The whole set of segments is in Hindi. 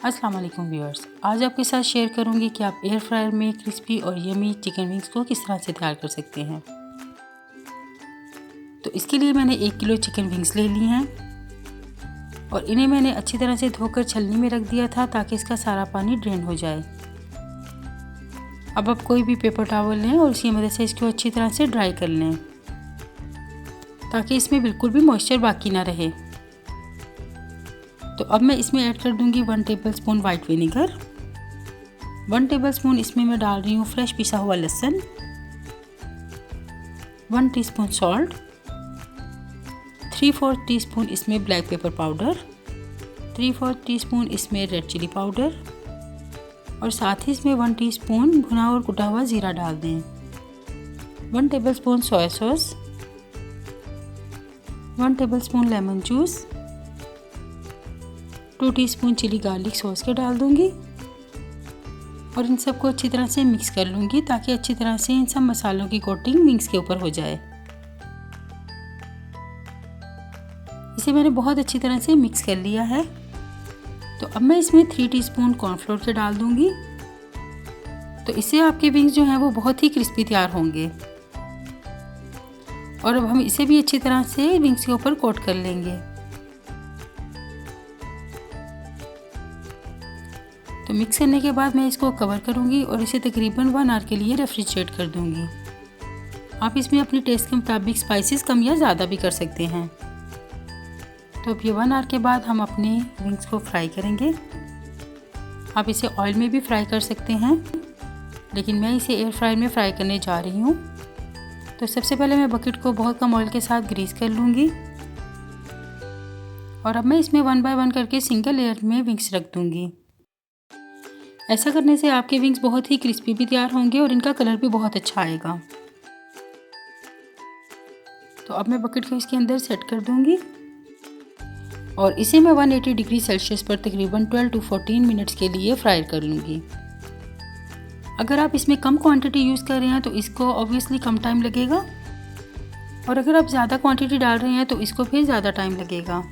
अस्सलाम वालेकुम व्यूअर्स, आज आपके साथ शेयर करूंगी कि आप एयर फ्रायर में क्रिस्पी और यमी चिकन विंग्स को किस तरह से तैयार कर सकते हैं। तो इसके लिए मैंने 1 किलो चिकन विंग्स ले ली हैं और इन्हें मैंने अच्छी तरह से धोकर छलनी में रख दिया था ताकि इसका सारा पानी ड्रेन हो जाए। अब आप कोई भी पेपर टॉवल लें और इसकी मदद से इसको अच्छी तरह से ड्राई कर लें ताकि इसमें बिल्कुल भी मॉइस्चर बाकी ना रहे। तो अब मैं इसमें ऐड कर दूंगी 1 टेबलस्पून वाइट विनेगर, 1 टेबलस्पून इसमें मैं डाल रही हूँ फ्रेश पिसा हुआ लहसुन, 1 टीस्पून सॉल्ट, 3/4 टीस्पून इसमें ब्लैक पेपर पाउडर, 3/4 टीस्पून इसमें रेड चिली पाउडर और साथ ही इसमें 1 टीस्पून भुना और कुटा हुआ ज़ीरा डाल दें, 1 tablespoon soya sauce, 1 tablespoon lemon juice, 2 teaspoon chilli garlic sauce के डाल दूंगी और इन सबको अच्छी तरह से मिक्स कर लूँगी ताकि अच्छी तरह से इन सब मसालों की कोटिंग विंग्स के ऊपर हो जाए। इसे मैंने बहुत अच्छी तरह से मिक्स कर लिया है। तो अब मैं इसमें 3 टीस्पून कॉर्नफ्लोर के डाल दूंगी। तो इससे आपके विंग्स जो हैं वो बहुत ही क्रिस्पी तैयार होंगे। और अब हम इसे भी अच्छी तरह से विंग्स के ऊपर कोट कर लेंगे। तो मिक्स करने के बाद मैं इसको कवर करूंगी और इसे तकरीबन 1 आवर के लिए रेफ्रिजरेट कर दूंगी। आप इसमें अपने टेस्ट के मुताबिक स्पाइसेस कम या ज़्यादा भी कर सकते हैं। तो अब ये 1 आवर के बाद हम अपने विंग्स को फ्राई करेंगे। आप इसे ऑयल में भी फ्राई कर सकते हैं, लेकिन मैं इसे एयर फ्रायर में फ्राई करने जा रही हूँ। तो सबसे पहले मैं बकेट को बहुत कम ऑयल के साथ ग्रीस कर लूँगी और अब मैं इसमें 1 बाय 1 करके सिंगल लेयर में विंग्स रख दूँगी। ऐसा करने से आपके विंग्स बहुत ही क्रिस्पी भी तैयार होंगे और इनका कलर भी बहुत अच्छा आएगा। तो अब मैं बकेट को इसके अंदर सेट कर दूंगी और इसे मैं 180 डिग्री सेल्सियस पर तकरीबन 12 to 14 मिनट्स के लिए फ्राई कर लूँगी। अगर आप इसमें कम क्वांटिटी यूज़ कर रहे हैं तो इसको ऑब्वियसली कम टाइम लगेगा और अगर आप ज़्यादा क्वांटिटी डाल रहे हैं तो इसको फिर ज़्यादा टाइम लगेगा।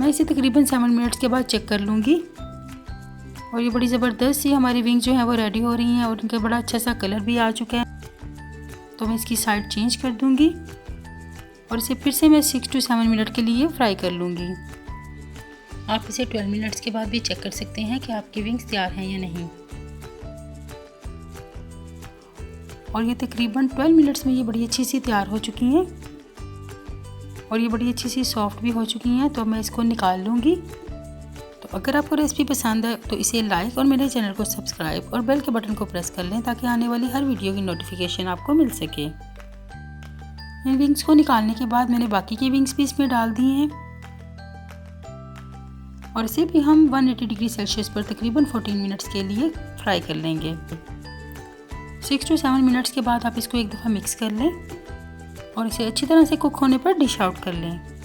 मैं इसे तकरीबन 7 मिनट्स के बाद चेक कर लूँगी और ये बड़ी ज़बरदस्त सी हमारी विंग जो है वो रेडी हो रही हैं और इनका बड़ा अच्छा सा कलर भी आ चुका है। तो मैं इसकी साइड चेंज कर दूंगी और इसे फिर से मैं 6 to 7 मिनट के लिए फ्राई कर लूँगी। आप इसे 12 मिनट्स के बाद भी चेक कर सकते हैं कि आपकी विंग्स तैयार हैं या नहीं। और ये तकरीबन 12 मिनट्स में ये बड़ी अच्छी सी तैयार हो चुकी हैं और ये बड़ी अच्छी सी सॉफ्ट भी हो चुकी हैं। तो मैं इसको निकाल लूँगी। तो अगर आपको रेसिपी पसंद है तो इसे लाइक और मेरे चैनल को सब्सक्राइब और बेल के बटन को प्रेस कर लें ताकि आने वाली हर वीडियो की नोटिफिकेशन आपको मिल सके। इन विंग्स को निकालने के बाद मैंने बाकी की विंग्स भी इसमें डाल दिए हैं और इसे भी हम 180 डिग्री सेल्सियस पर तकरीबन 14 मिनट्स के लिए फ्राई कर लेंगे। 6 to 7 मिनट्स के बाद आप इसको एक दफ़ा मिक्स कर लें और इसे अच्छी तरह से कुक होने पर डिश आउट कर लें।